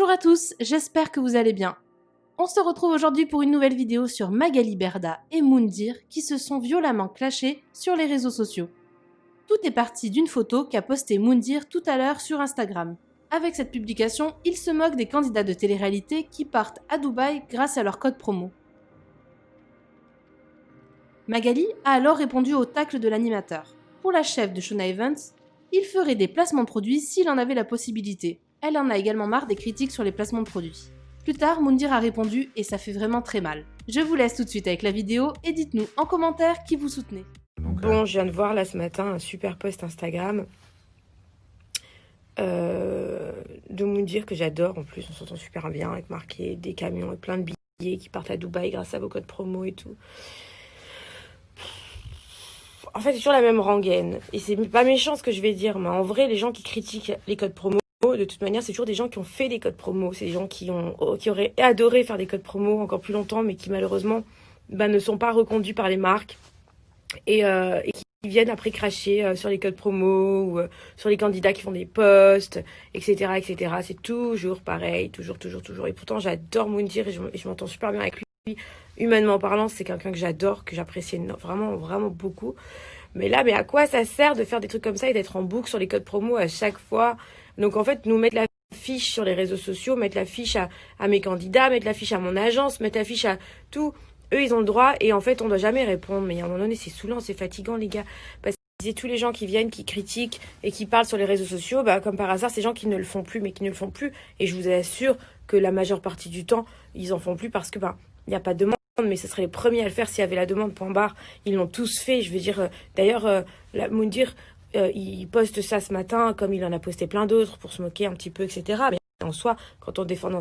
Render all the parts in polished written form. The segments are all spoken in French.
Bonjour à tous, j'espère que vous allez bien. On se retrouve aujourd'hui pour une nouvelle vidéo sur Magali Berda et Moundir qui se sont violemment clashés sur les réseaux sociaux. Tout est parti d'une photo qu'a postée Moundir tout à l'heure sur Instagram. Avec cette publication, il se moque des candidats de télé-réalité qui partent à Dubaï grâce à leur code promo. Magali a alors répondu au tacle de l'animateur. Pour la chef de Shona Evans, il ferait des placements de produits s'il en avait la possibilité. Elle en a également marre des critiques sur les placements de produits. Plus tard, Moundir a répondu et ça fait vraiment très mal. Je vous laisse tout de suite avec la vidéo et dites-nous en commentaire qui vous soutenez. Bon, je viens de voir là ce matin un super post Instagram de Moundir que j'adore. En plus, on s'entend super bien avec marqué des camions et plein de billets qui partent à Dubaï grâce à vos codes promo et tout. En fait, c'est toujours la même rengaine. Et c'est pas méchant ce que je vais dire, mais en vrai, les gens qui critiquent les codes promo, de toute manière, c'est toujours des gens qui ont fait des codes promo. C'est des gens qui auraient adoré faire des codes promo encore plus longtemps, mais qui malheureusement ne sont pas reconduits par les marques et qui viennent après cracher sur les codes promo ou sur les candidats qui font des posts, etc., etc. C'est toujours pareil, toujours. Et pourtant, j'adore Moundir et je m'entends super bien avec lui. Humainement parlant, c'est quelqu'un que j'adore, que j'apprécie vraiment beaucoup. Mais là, à quoi ça sert de faire des trucs comme ça et d'être en boucle sur les codes promo à chaque fois? Donc en fait, nous mettre la fiche sur les réseaux sociaux, mettre la fiche à mes candidats, mettre la fiche à mon agence, mettre la fiche à tout. Eux, ils ont le droit et en fait, on doit jamais répondre. Mais à un moment donné, c'est saoulant, c'est fatigant, les gars. Parce que tous les gens qui viennent, qui critiquent et qui parlent sur les réseaux sociaux, comme par hasard, c'est gens qui ne le font plus, mais qui ne le font plus. Et je vous assure que la majeure partie du temps, ils en font plus parce que, il n'y a pas de demande. Mais ce serait les premiers à le faire s'il y avait la demande, point barre. Ils l'ont tous fait. Je veux dire, d'ailleurs, Moundir, il poste ça ce matin, comme il en a posté plein d'autres pour se moquer un petit peu, etc. Mais en soi, quand on descend dans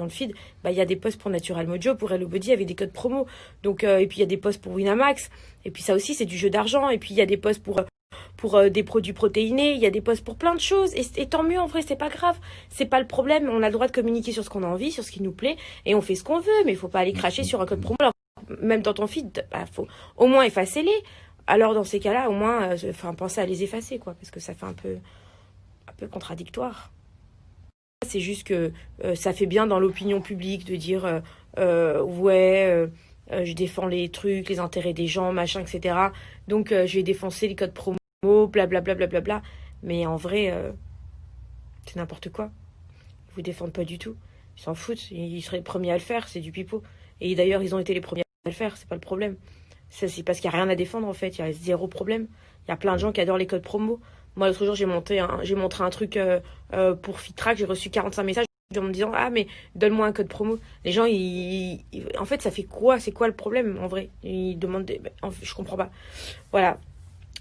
le feed, il y a des posts pour Natural Mojo, pour Hello Body avec des codes promo. Donc, et puis il y a des posts pour Winamax. Et puis ça aussi, c'est du jeu d'argent. Et puis il y a des posts pour des produits protéinés, il y a des posts pour plein de choses, et tant mieux, en vrai, c'est pas grave, c'est pas le problème, on a le droit de communiquer sur ce qu'on a envie, sur ce qui nous plaît, et on fait ce qu'on veut, mais il faut pas aller cracher sur un code promo. Alors, même dans ton feed, faut au moins effacer-les. Alors dans ces cas-là, au moins, pensez à les effacer, quoi, parce que ça fait un peu contradictoire. C'est juste que ça fait bien dans l'opinion publique de dire je défends les trucs, les intérêts des gens, machin, etc. Donc je vais défoncer les codes promo, blablabla. Mais en vrai, c'est n'importe quoi. Ils vous défendent pas du tout. Ils s'en foutent. Ils seraient les premiers à le faire. C'est du pipeau. Et d'ailleurs, ils ont été les premiers à le faire. C'est pas le problème. Ça, c'est parce qu'il n'y a rien à défendre, en fait. Il y a zéro problème. Il y a plein de gens qui adorent les codes promo. Moi, l'autre jour, j'ai montré un truc pour FitTrack. J'ai reçu 45 messages en me disant mais donne-moi un code promo. Les gens, en fait, ça fait quoi? C'est quoi le problème, en vrai? Ils demandent je comprends pas. Voilà.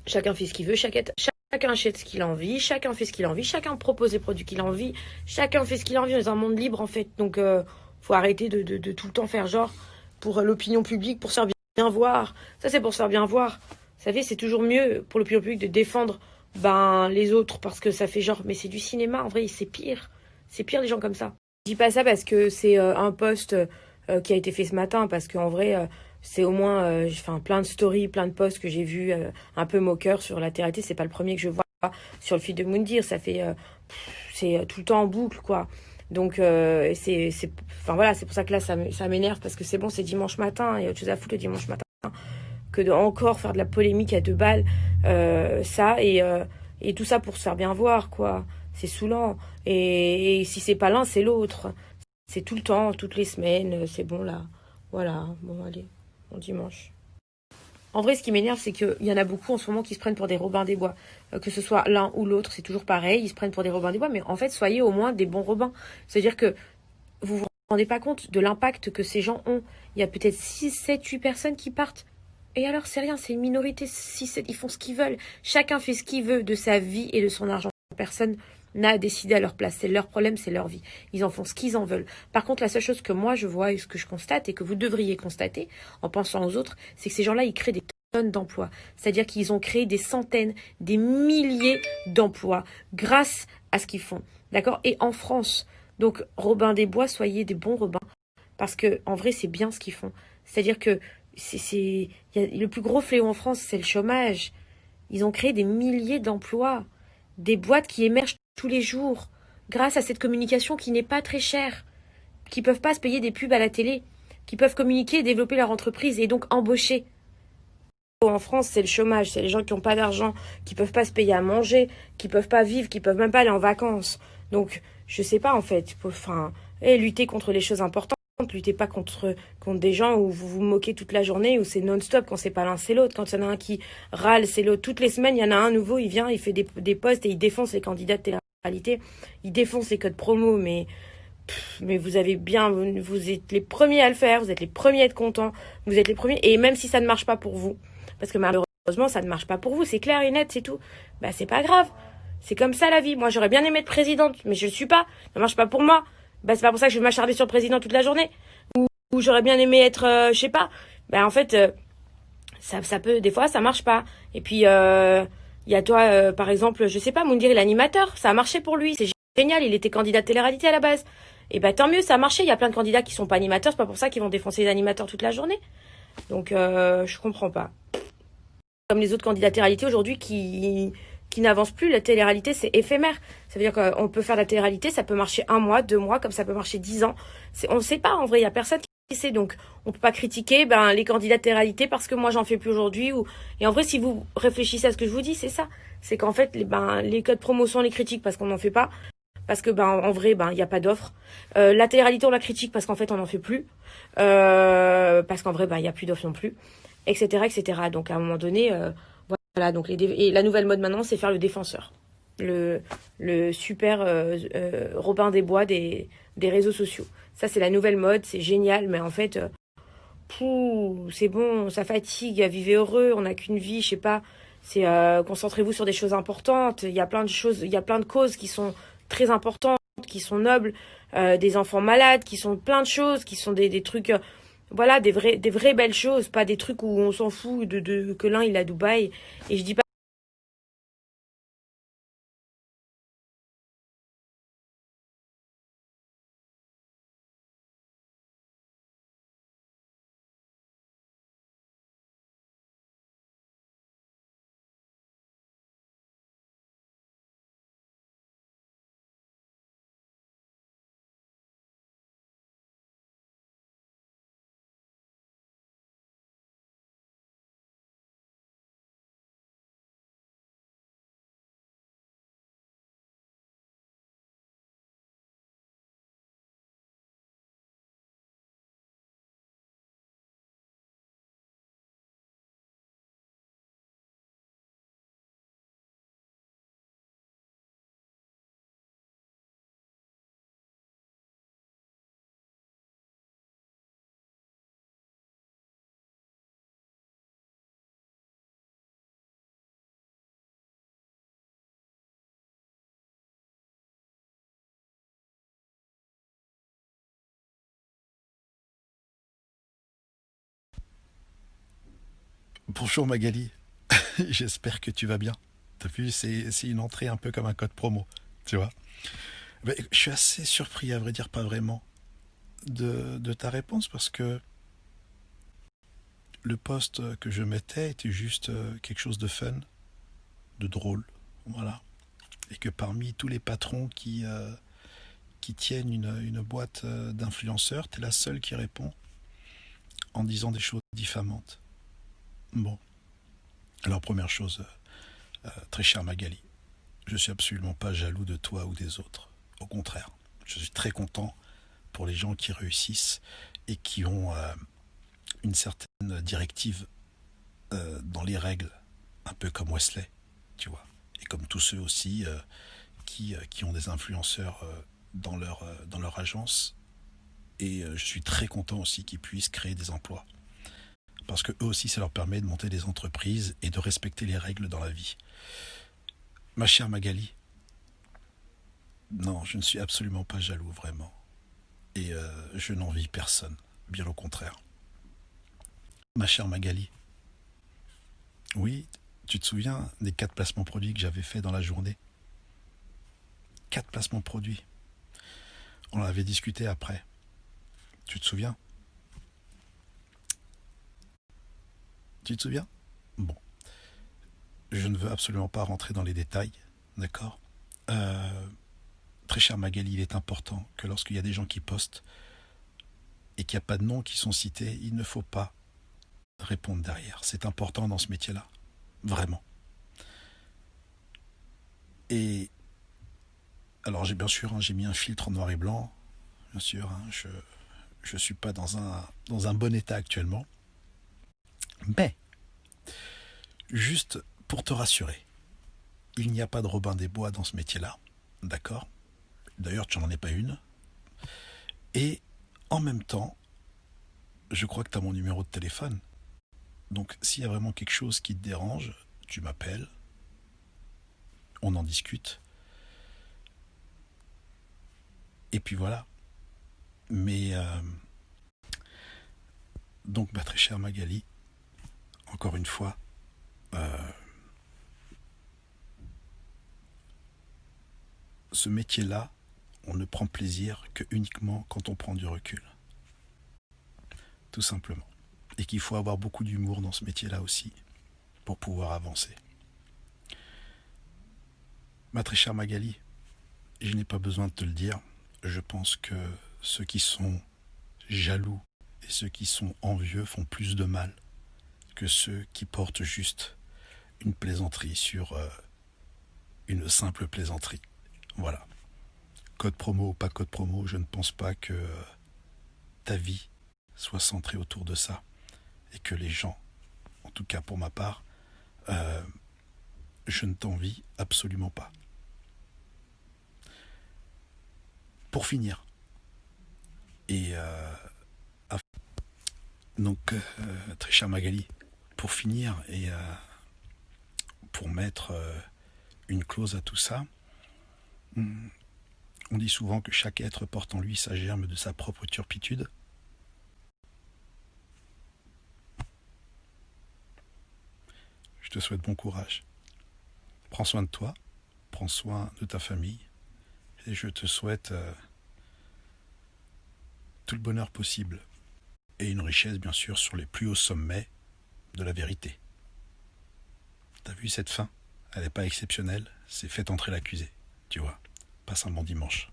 Chacun fait ce qu'il veut, chacun achète ce qu'il a envie, chacun fait ce qu'il a envie, chacun propose les produits qu'il a envie, chacun fait ce qu'il a envie. On est dans un monde libre, en fait. Donc, faut arrêter de tout le temps faire genre pour l'opinion publique, pour se faire bien voir. Ça, c'est pour se faire bien voir. Vous savez, c'est toujours mieux pour l'opinion publique de défendre les autres parce que ça fait genre, mais c'est du cinéma, en vrai, c'est pire. C'est pire les gens comme ça. Je dis pas ça parce que c'est un post qui a été fait ce matin, parce qu'en vrai, c'est au moins plein de stories, plein de posts que j'ai vus un peu moqueurs sur la télé. C'est pas le premier que je vois sur le feed de Moundir. Ça fait c'est tout le temps en boucle, quoi. Donc c'est pour ça que là ça m'énerve, parce que c'est bon, c'est dimanche matin, il y a autre chose à foutre le dimanche matin que de encore faire de la polémique à 2 balles, et tout ça pour se faire bien voir, quoi. C'est saoulant. Et si c'est pas l'un, c'est l'autre. C'est tout le temps, toutes les semaines, c'est bon là. Voilà, bon allez, bon dimanche. En vrai, ce qui m'énerve, c'est qu'il y en a beaucoup en ce moment qui se prennent pour des Robins des Bois. Que ce soit l'un ou l'autre, c'est toujours pareil, ils se prennent pour des Robins des Bois, mais en fait, soyez au moins des bons Robins. C'est-à-dire que vous vous rendez pas compte de l'impact que ces gens ont. Il y a peut-être 6, 7, 8 personnes qui partent. Et alors, c'est rien, c'est une minorité. 6, 7, ils font ce qu'ils veulent. Chacun fait ce qu'il veut de sa vie et de son argent. Personne n'a à décider à leur place. C'est leur problème, c'est leur vie. Ils en font ce qu'ils en veulent. Par contre, la seule chose que moi je vois et ce que je constate et que vous devriez constater en pensant aux autres, c'est que ces gens-là, ils créent des tonnes d'emplois. C'est-à-dire qu'ils ont créé des centaines, des milliers d'emplois grâce à ce qu'ils font. D'accord? Et en France, donc Robin des Bois, soyez des bons Robins. Parce que en vrai, c'est bien ce qu'ils font. C'est-à-dire que le plus gros fléau en France, c'est le chômage. Ils ont créé des milliers d'emplois. Des boîtes qui émergent tous les jours grâce à cette communication qui n'est pas très chère, qui peuvent pas se payer des pubs à la télé, qui peuvent communiquer et développer leur entreprise et donc embaucher. En France, c'est le chômage, c'est les gens qui n'ont pas d'argent, qui peuvent pas se payer à manger, qui peuvent pas vivre, qui peuvent même pas aller en vacances. Donc, je sais pas en fait. Enfin, lutter contre les choses importantes, lutter pas contre des gens où vous vous moquez toute la journée, où c'est non-stop, quand c'est pas l'un c'est l'autre. Quand il y en a un qui râle, c'est l'autre. Toutes les semaines, il y en a un nouveau, il vient, il fait des posts et il défonce les candidats de télé-réalité. Il défonce les codes promo, mais vous avez bien, vous êtes les premiers à le faire, vous êtes les premiers à être contents, vous êtes les premiers, et même si ça ne marche pas pour vous, parce que malheureusement ça ne marche pas pour vous, c'est clair et net, c'est tout, bah c'est pas grave, c'est comme ça la vie. Moi j'aurais bien aimé être présidente, mais je le suis pas, ça marche pas pour moi, bah c'est pas pour ça que je vais m'acharner sur le président toute la journée, ou j'aurais bien aimé être, je sais pas, bah en fait, ça peut, des fois ça marche pas, et puis il y a toi, par exemple, je sais pas, Moundir l'animateur, ça a marché pour lui, c'est génial, il était candidat de télé-réalité à la base. Et bah tant mieux, ça a marché. Il y a plein de candidats qui sont pas animateurs, c'est pas pour ça qu'ils vont défoncer les animateurs toute la journée. Donc je comprends pas. Comme les autres candidats de télé-réalité aujourd'hui qui n'avancent plus, la télé-réalité c'est éphémère. Ça veut dire qu'on peut faire la télé-réalité, ça peut marcher 1 mois, 2 mois, comme ça peut marcher 10 ans. On ne sait pas en vrai, il y a personne qui sait. Donc on peut pas critiquer les candidats de télé-réalité parce que moi j'en fais plus aujourd'hui. Et en vrai, si vous réfléchissez à ce que je vous dis, c'est ça. C'est qu'en fait les codes promotion, on les critique parce qu'on n'en fait pas. Parce que en vrai il y a pas d'offre. La télé-réalité on la critique parce qu'en fait on n'en fait plus. Parce qu'en vrai il y a plus d'offre non plus, etc. Donc à un moment donné, voilà. Donc et la nouvelle mode maintenant c'est faire le défenseur, le super Robin des Bois des réseaux sociaux. Ça c'est la nouvelle mode, c'est génial, mais en fait c'est bon, ça fatigue. Vivez heureux, on n'a qu'une vie, je sais pas. C'est concentrez-vous sur des choses importantes. Il y a plein de choses, il y a plein de causes qui sont très importantes, qui sont nobles, des enfants malades, qui sont plein de choses, qui sont des trucs, voilà, des vraies belles choses, pas des trucs où on s'en fout que l'un il a Dubaï. Et je dis pas. Bonjour Magali, j'espère que tu vas bien. T'as vu, c'est une entrée un peu comme un code promo, tu vois. Ben, je suis assez surpris, à vrai dire, pas vraiment, de ta réponse parce que le post que je mettais était juste quelque chose de fun, de drôle, voilà. Et que parmi tous les patrons qui tiennent une boîte d'influenceurs, t'es la seule qui répond en disant des choses diffamantes. Bon, alors première chose, très chère Magali, je suis absolument pas jaloux de toi ou des autres. Au contraire, je suis très content pour les gens qui réussissent et qui ont une certaine directive dans les règles, un peu comme Wesley, tu vois. Et comme tous ceux aussi qui ont des influenceurs dans leur agence. Et je suis très content aussi qu'ils puissent créer des emplois. Parce que eux aussi, ça leur permet de monter des entreprises et de respecter les règles dans la vie. Ma chère Magali, non, je ne suis absolument pas jaloux, vraiment. Et je n'envie personne, bien au contraire. Ma chère Magali, oui, tu te souviens des 4 placements produits que j'avais fait dans la journée? 4 placements produits. On en avait discuté après. Tu te souviens? Tu te souviens? Bon, je ne veux absolument pas rentrer dans les détails, d'accord? très cher Magali, il est important que lorsqu'il y a des gens qui postent et qu'il n'y a pas de noms qui sont cités, il ne faut pas répondre derrière. C'est important dans ce métier-là, vraiment. Et alors j'ai bien sûr, j'ai mis un filtre en noir et blanc, bien sûr, je suis pas dans un bon état actuellement, mais juste pour te rassurer, il n'y a pas de Robin des Bois dans ce métier-là, d'accord? D'ailleurs, tu n'en es pas une. Et en même temps, je crois que tu as mon numéro de téléphone. Donc, s'il y a vraiment quelque chose qui te dérange, tu m'appelles, on en discute. Et puis voilà. Mais, donc, ma très chère Magali, encore une fois, ce métier-là, on ne prend plaisir que uniquement quand on prend du recul. Tout simplement. Et qu'il faut avoir beaucoup d'humour dans ce métier-là aussi pour pouvoir avancer. Ma très chère Magali, je n'ai pas besoin de te le dire. Je pense que ceux qui sont jaloux et ceux qui sont envieux font plus de mal que ceux qui portent juste une plaisanterie sur une simple plaisanterie. Voilà. Code promo ou pas code promo, je ne pense pas que ta vie soit centrée autour de ça et que les gens, en tout cas pour ma part, je ne t'envie absolument pas. Pour finir, et donc très cher Magali, pour finir et pour mettre une clause à tout ça, on dit souvent que chaque être porte en lui sa germe de sa propre turpitude. Je te souhaite bon courage. Prends soin de toi, prends soin de ta famille, et je te souhaite tout le bonheur possible. Et une richesse, bien sûr, sur les plus hauts sommets de la vérité. T'as vu cette fin? Elle n'est pas exceptionnelle, c'est fait entrer l'accusé, tu vois. Passe un bon dimanche.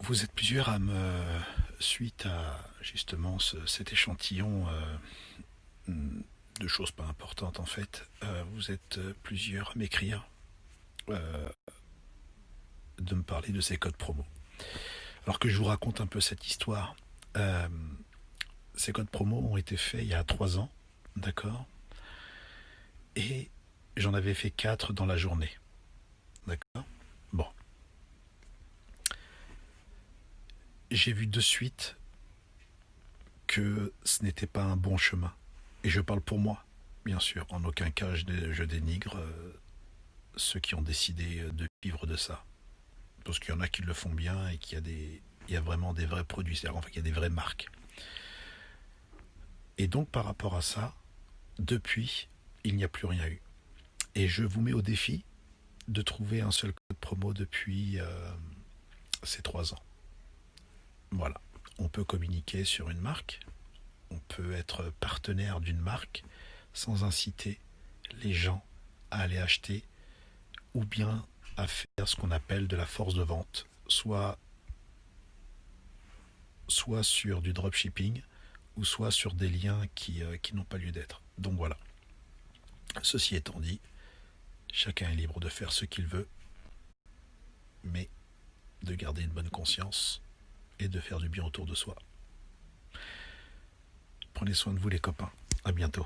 Vous êtes plusieurs à suite à justement cet échantillon de choses pas importantes en fait, vous êtes plusieurs à m'écrire, de me parler de ces codes promo. Alors que je vous raconte un peu cette histoire, ces codes promo ont été faits il y a 3 ans, d'accord? Et j'en avais fait 4 dans la journée, d'accord? Bon. J'ai vu de suite que ce n'était pas un bon chemin. Et je parle pour moi, bien sûr. En aucun cas, je dénigre ceux qui ont décidé de vivre de ça. Parce qu'il y en a qui le font bien et il y a vraiment des vrais produits, c'est-à-dire enfin, qu'il y a des vraies marques. Et donc, par rapport à ça, depuis, il n'y a plus rien eu. Et je vous mets au défi de trouver un seul code promo depuis ces 3 ans. Voilà. On peut communiquer sur une marque, on peut être partenaire d'une marque sans inciter les gens à aller acheter ou bien à faire ce qu'on appelle de la force de vente, soit sur du dropshipping ou soit sur des liens qui n'ont pas lieu d'être. Donc voilà. Ceci étant dit, chacun est libre de faire ce qu'il veut, mais de garder une bonne conscience et de faire du bien autour de soi. Prenez soin de vous les copains. À bientôt.